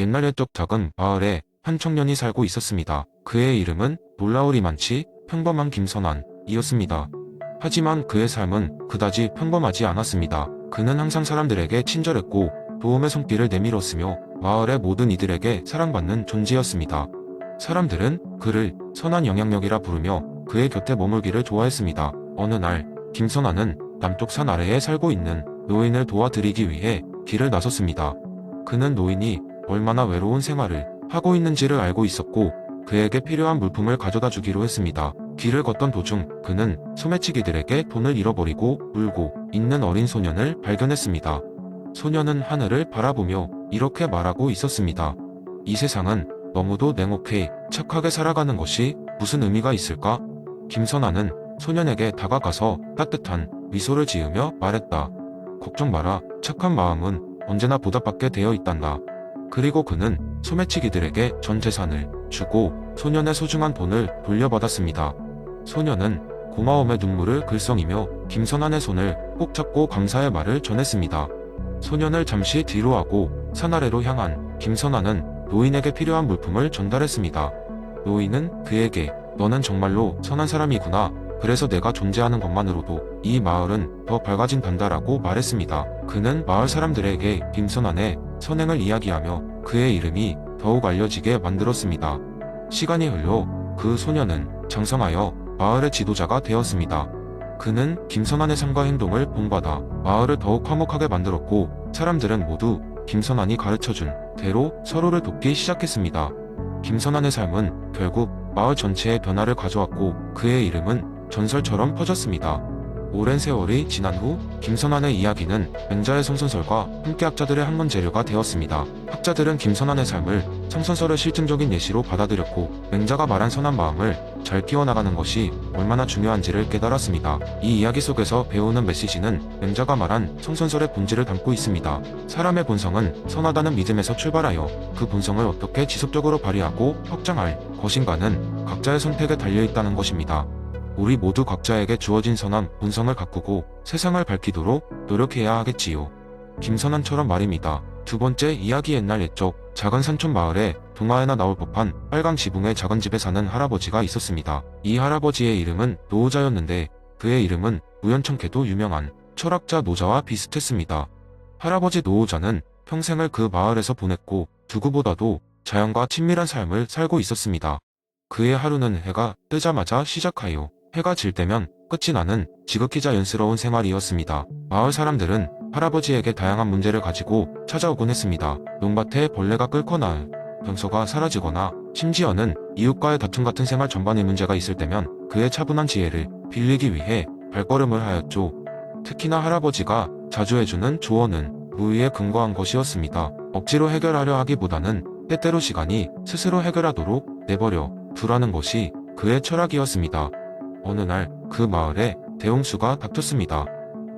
옛날 옛적 작은 마을에 한 청년이 살고 있었습니다. 그의 이름은 놀라우리만치 평범한 김선환이었습니다. 하지만 그의 삶은 그다지 평범하지 않았습니다. 그는 항상 사람들에게 친절했고 도움의 손길을 내밀었으며 마을의 모든 이들에게 사랑받는 존재였습니다. 사람들은 그를 선한 영향력이라 부르며 그의 곁에 머물기를 좋아했습니다. 어느 날 김선환은 남쪽 산 아래에 살고 있는 노인을 도와드리기 위해 길을 나섰습니다. 그는 노인이 얼마나 외로운 생활을 하고 있는지를 알고 있었고 그에게 필요한 물품을 가져다 주기로 했습니다. 길을 걷던 도중 그는 소매치기들에게 돈을 잃어버리고 울고 있는 어린 소년을 발견했습니다. 소년은 하늘을 바라보며 이렇게 말하고 있었습니다. 이 세상은 너무도 냉혹해 착하게 살아가는 것이 무슨 의미가 있을까? 김선아는 소년에게 다가가서 따뜻한 미소를 지으며 말했다. 걱정 마라. 착한 마음은 언제나 보답받게 되어 있단다. 그리고 그는 소매치기들에게 전 재산을 주고 소년의 소중한 돈을 돌려받았습니다. 소년은 고마움의 눈물을 글썽이며 김선환의 손을 꼭 잡고 감사의 말을 전했습니다. 소년을 잠시 뒤로 하고 산 아래로 향한 김선환은 노인에게 필요한 물품을 전달했습니다. 노인은 그에게 너는 정말로 선한 사람이구나. 그래서 내가 존재하는 것만으로도 이 마을은 더 밝아진단다라고 말했습니다. 그는 마을 사람들에게 김선환의 선행을 이야기하며 그의 이름이 더욱 알려지게 만들었습니다. 시간이 흘러 그 소년은 장성하여 마을의 지도자가 되었습니다. 그는 김선환의 삶과 행동을 본받아 마을을 더욱 화목하게 만들었고 사람들은 모두 김선환이 가르쳐준 대로 서로를 돕기 시작했습니다. 김선환의 삶은 결국 마을 전체에 변화를 가져왔고 그의 이름은 전설처럼 퍼졌습니다. 오랜 세월이 지난 후 김선환의 이야기는 맹자의 성선설과 함께 학자들의 학문 재료가 되었습니다. 학자들은 김선환의 삶을 성선설의 실증적인 예시로 받아들였고 맹자가 말한 선한 마음을 잘 키워나가는 것이 얼마나 중요한지를 깨달았습니다. 이 이야기 속에서 배우는 메시지는 맹자가 말한 성선설의 본질을 담고 있습니다. 사람의 본성은 선하다는 믿음에서 출발하여 그 본성을 어떻게 지속적으로 발휘하고 확장할 것인가는 각자의 선택에 달려있다는 것입니다. 우리 모두 각자에게 주어진 선한 본성을 가꾸고 세상을 밝히도록 노력해야 하겠지요. 김선환처럼 말입니다. 두 번째 이야기 옛날 옛적 작은 산촌 마을에 동화에나 나올 법한 빨강 지붕의 작은 집에 사는 할아버지가 있었습니다. 이 할아버지의 이름은 노자였는데 그의 이름은 우연찮게도 유명한 철학자 노자와 비슷했습니다. 할아버지 노자는 평생을 그 마을에서 보냈고 누구보다도 자연과 친밀한 삶을 살고 있었습니다. 그의 하루는 해가 뜨자마자 시작하여 해가 질 때면 끝이 나는 지극히 자연스러운 생활이었습니다. 마을 사람들은 할아버지에게 다양한 문제를 가지고 찾아오곤 했습니다. 논밭에 벌레가 끓거나 병서가 사라지거나 심지어는 이웃과의 다툼 같은 생활 전반의 문제가 있을 때면 그의 차분한 지혜를 빌리기 위해 발걸음을 하였죠. 특히나 할아버지가 자주 해주는 조언은 무의에 근거한 것이었습니다. 억지로 해결하려 하기보다는 때때로 시간이 스스로 해결하도록 내버려 두라는 것이 그의 철학이었습니다. 어느 날 그 마을에 대홍수가 닥쳤습니다.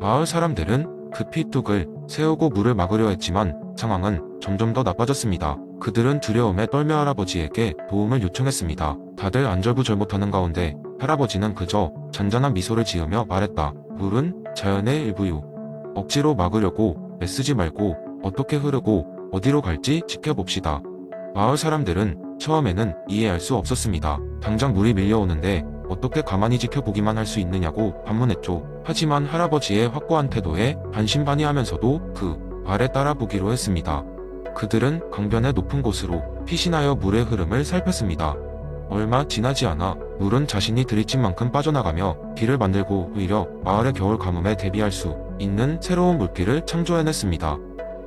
마을 사람들은 급히 뚝을 세우고 물을 막으려 했지만 상황은 점점 더 나빠졌습니다. 그들은 두려움에 떨며 할아버지에게 도움을 요청했습니다. 다들 안절부절 못하는 가운데 할아버지는 그저 잔잔한 미소를 지으며 말했다. 물은 자연의 일부요. 억지로 막으려고 애쓰지 말고 어떻게 흐르고 어디로 갈지 지켜봅시다. 마을 사람들은 처음에는 이해할 수 없었습니다. 당장 물이 밀려오는데 어떻게 가만히 지켜보기만 할 수 있느냐고 반문했죠. 하지만 할아버지의 확고한 태도에 반신반의하면서도 그 말에 따라보기로 했습니다. 그들은 강변의 높은 곳으로 피신하여 물의 흐름을 살폈습니다. 얼마 지나지 않아 물은 자신이 들이친 만큼 빠져나가며 길을 만들고 오히려 마을의 겨울 가뭄에 대비할 수 있는 새로운 물길을 창조해냈습니다.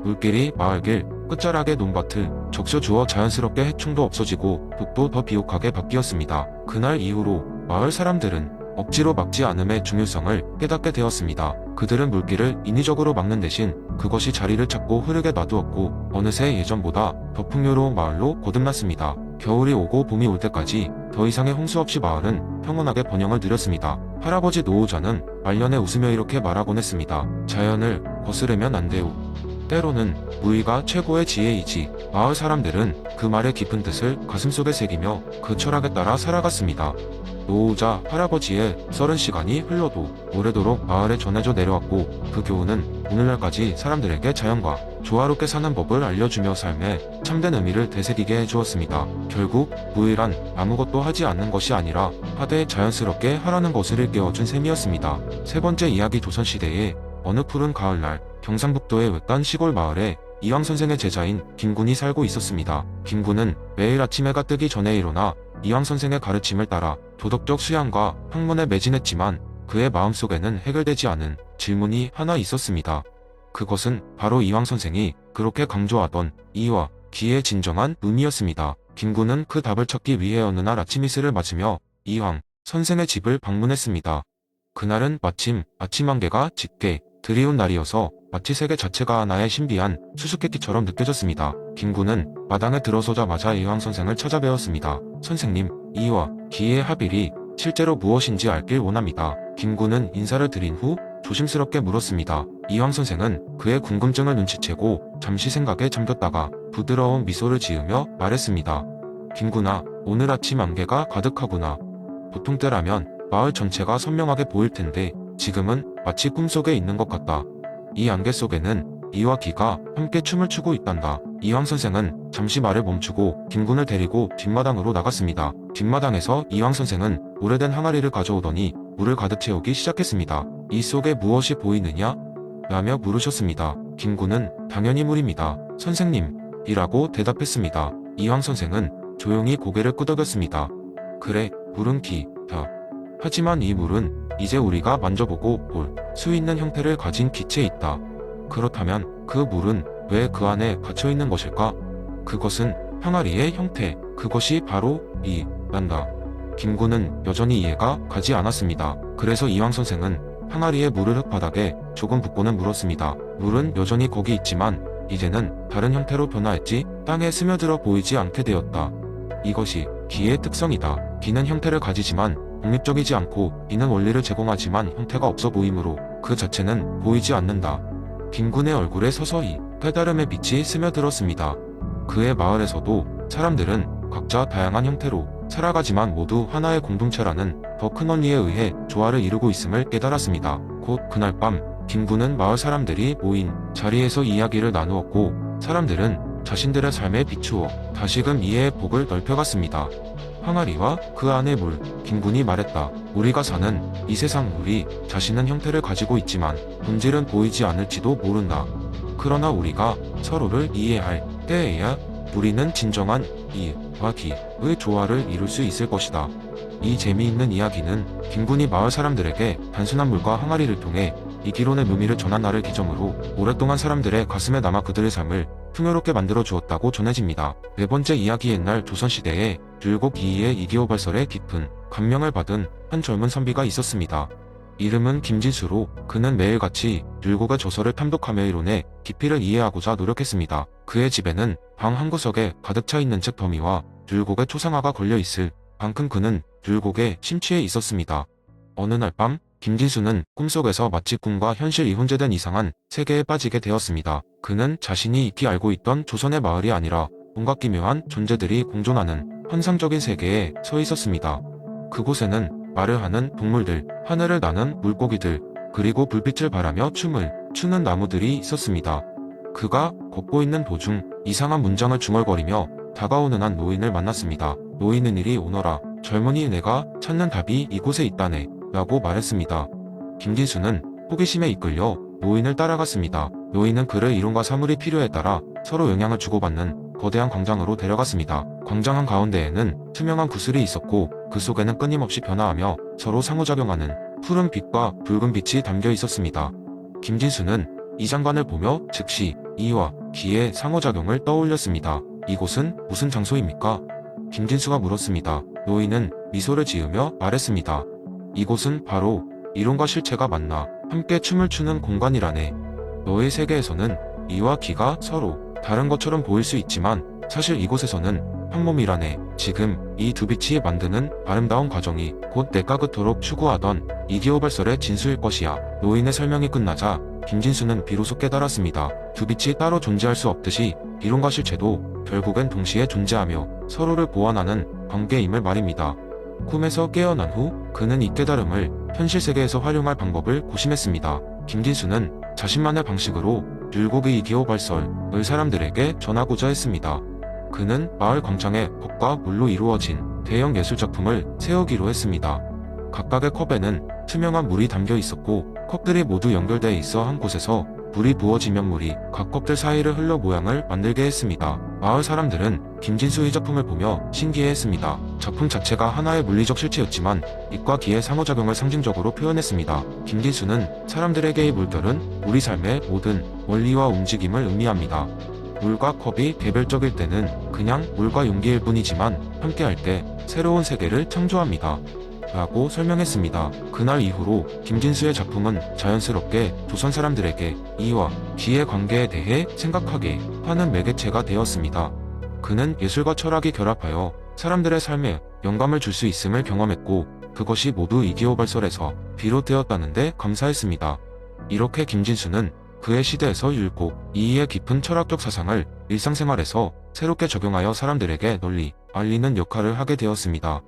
물길이 마을길 끝자락의 논밭을 적셔주어 자연스럽게 해충도 없어지고 흙도 더 비옥하게 바뀌었습니다. 그날 이후로 마을 사람들은 억지로 막지 않음의 중요성을 깨닫게 되었습니다. 그들은 물길을 인위적으로 막는 대신 그것이 자리를 찾고 흐르게 놔두었고 어느새 예전보다 더 풍요로운 마을로 거듭났습니다. 겨울이 오고 봄이 올 때까지 더 이상의 홍수 없이 마을은 평온하게 번영을 누렸습니다. 할아버지 노후자는 말년에 웃으며 이렇게 말하곤 했습니다. 자연을 거스르면 안 돼요. 때로는 무의가 최고의 지혜이지. 마을 사람들은 그 말의 깊은 뜻을 가슴속에 새기며 그 철학에 따라 살아갔습니다. 노후자 할아버지의 썰은 시간이 흘러도 오래도록 마을에 전해져 내려왔고, 그 교훈은 오늘날까지 사람들에게 자연과 조화롭게 사는 법을 알려주며 삶에 참된 의미를 되새기게 해주었습니다. 결국 무의란 아무것도 하지 않는 것이 아니라 하되 자연스럽게 하라는 것을 일깨워준 셈이었습니다. 세 번째 이야기. 조선시대의 어느 푸른 가을날, 경상북도의 외딴 시골 마을에 이황 선생의 제자인 김군이 살고 있었습니다. 김군은 매일 아침 해가 뜨기 전에 일어나 이황 선생의 가르침을 따라 도덕적 수양과 학문에 매진했지만 그의 마음속에는 해결되지 않은 질문이 하나 있었습니다. 그것은 바로 이황 선생이 그렇게 강조하던 이와 기의 진정한 의미였습니다. 김군은 그 답을 찾기 위해 어느 날 아침 이슬을 맞으며 이황 선생의 집을 방문했습니다. 그날은 마침 아침 안개가 짙게 드리운 날이어서 마치 세계 자체가 하나의 신비한 수수께끼처럼 느껴졌습니다. 김군은 마당에 들어서자마자 이황 선생을 찾아뵈었습니다. 선생님, 이와 기의 합일이 실제로 무엇인지 알길 원합니다. 김군은 인사를 드린 후 조심스럽게 물었습니다. 이황 선생은 그의 궁금증을 눈치채고 잠시 생각에 잠겼다가 부드러운 미소를 지으며 말했습니다. 김군아, 오늘 아침 안개가 가득하구나. 보통 때라면 마을 전체가 선명하게 보일 텐데 지금은 마치 꿈속에 있는 것 같다. 이 안개 속에는 이와 기가 함께 춤을 추고 있단다. 이황 선생은 잠시 말을 멈추고 김군을 데리고 뒷마당으로 나갔습니다. 뒷마당에서 이황 선생은 오래된 항아리를 가져오더니 물을 가득 채우기 시작했습니다. 이 속에 무엇이 보이느냐? 라며 물으셨습니다. 김군은 당연히 물입니다. 선생님, 이라고 대답했습니다. 이황 선생은 조용히 고개를 끄덕였습니다. 그래, 물은 기다. 하지만 이 물은 이제 우리가 만져보고 볼 수 있는 형태를 가진 기체에 있다. 그렇다면 그 물은 왜 그 안에 갇혀있는 것일까? 그것은 항아리의 형태, 그것이 바로 이란다. 김군은 여전히 이해가 가지 않았습니다. 그래서 이황 선생은 항아리의 물을 흙바닥에 조금 붓고는 물었습니다. 물은 여전히 거기 있지만 이제는 다른 형태로 변화했지 땅에 스며들어 보이지 않게 되었다. 이것이 기의 특성이다. 기는 형태를 가지지만 독립적이지 않고 이는 원리를 제공하지만 형태가 없어 보이므로 그 자체는 보이지 않는다. 김군의 얼굴에 서서히 깨달음의 빛이 스며들었습니다. 그의 마을에서도 사람들은 각자 다양한 형태로 살아가지만 모두 하나의 공동체라는 더 큰 원리에 의해 조화를 이루고 있음을 깨달았습니다. 곧 그날 밤 김군은 마을 사람들이 모인 자리에서 이야기를 나누었고 사람들은 자신들의 삶에 비추어 다시금 이해의 폭을 넓혀갔습니다. 항아리와 그 안의 물, 김군이 말했다. 우리가 사는 이 세상 물이 자신은 형태를 가지고 있지만 본질은 보이지 않을지도 모른다. 그러나 우리가 서로를 이해할 때에야 우리는 진정한 이와 기의 조화를 이룰 수 있을 것이다. 이 재미있는 이야기는 김군이 마을 사람들에게 단순한 물과 항아리를 통해 이 기론의 묘미를 전한 날을 기점으로 오랫동안 사람들의 가슴에 남아 그들의 삶을 풍요롭게 만들어 주었다고 전해집니다. 네 번째 이야기. 옛날 조선시대에 율곡 이이의 이기호발설에 깊은 감명을 받은 한 젊은 선비가 있었습니다. 이름은 김진수로 그는 매일같이 율곡의 저서를 탐독하며 이론의 깊이를 이해하고자 노력했습니다. 그의 집에는 방 한 구석에 가득 차 있는 책 더미와 율곡의 초상화가 걸려 있을 만큼 그는 율곡에 심취해 있었습니다. 어느 날 밤 김진수는 꿈속에서 마치 꿈과 현실이 혼재된 이상한 세계에 빠지게 되었습니다. 그는 자신이 익히 알고 있던 조선의 마을이 아니라 온갖 기묘한 존재들이 공존하는 환상적인 세계에 서 있었습니다. 그곳에는 말을 하는 동물들, 하늘을 나는 물고기들, 그리고 불빛을 바라며 춤을 추는 나무들이 있었습니다. 그가 걷고 있는 도중 이상한 문장을 중얼거리며 다가오는 한 노인을 만났습니다. 노인은 이리 오너라. 젊은이, 내가 찾는 답이 이곳에 있다네. 라고 말했습니다. 김진수는 호기심에 이끌려 노인을 따라갔습니다. 노인은 그를 이론과 사물이 필요에 따라 서로 영향을 주고받는 거대한 광장으로 데려갔습니다. 광장 한가운데에는 투명한 구슬이 있었고 그 속에는 끊임없이 변화하며 서로 상호작용하는 푸른 빛과 붉은 빛이 담겨 있었습니다. 김진수는 이 장관을 보며 즉시 이와 기의 상호작용을 떠올렸습니다. 이곳은 무슨 장소입니까? 김진수가 물었습니다. 노인은 미소를 지으며 말했습니다. 이곳은 바로 이론과 실체가 만나 함께 춤을 추는 공간이라네. 너의 세계에서는 이와 기가 서로 다른 것처럼 보일 수 있지만 사실 이곳에서는 한 몸이라네. 지금 이 두 빛이 만드는 아름다운 과정이 곧 내가 그토록 추구하던 이기호발설의 진수일 것이야. 노인의 설명이 끝나자 김진수는 비로소 깨달았습니다. 두 빛이 따로 존재할 수 없듯이 이론과 실체도 결국엔 동시에 존재하며 서로를 보완하는 관계임을 말입니다. 꿈에서 깨어난 후 그는 이 깨달음을 현실 세계에서 활용할 방법을 고심했습니다. 김진수는 자신만의 방식으로 율곡의 이기호발설을 사람들에게 전하고자 했습니다. 그는 마을 광장에 컵과 물로 이루어진 대형 예술작품을 세우기로 했습니다. 각각의 컵에는 투명한 물이 담겨 있었고 컵들이 모두 연결되어 있어 한 곳에서 물이 부어지면 물이 각 컵들 사이를 흘러 모양을 만들게 했습니다. 마을 사람들은 김진수의 작품을 보며 신기해했습니다. 작품 자체가 하나의 물리적 실체였지만 빛과 기의 상호작용을 상징적으로 표현했습니다. 김진수는 사람들에게 이 물결은 우리 삶의 모든 원리와 움직임을 의미합니다. 물과 컵이 개별적일 때는 그냥 물과 용기일 뿐이지만 함께할 때 새로운 세계를 창조합니다. 라고 설명했습니다. 그날 이후로 김진수의 작품은 자연스럽게 조선 사람들에게 이와 기의 관계에 대해 생각하게 하는 매개체가 되었습니다. 그는 예술과 철학이 결합하여 사람들의 삶에 영감을 줄 수 있음을 경험했고 그것이 모두 이기호발설에서 비롯되었다는데 감사했습니다. 이렇게 김진수는 그의 시대에서 율곡, 이이의 깊은 철학적 사상을 일상생활에서 새롭게 적용하여 사람들에게 널리 알리는 역할을 하게 되었습니다.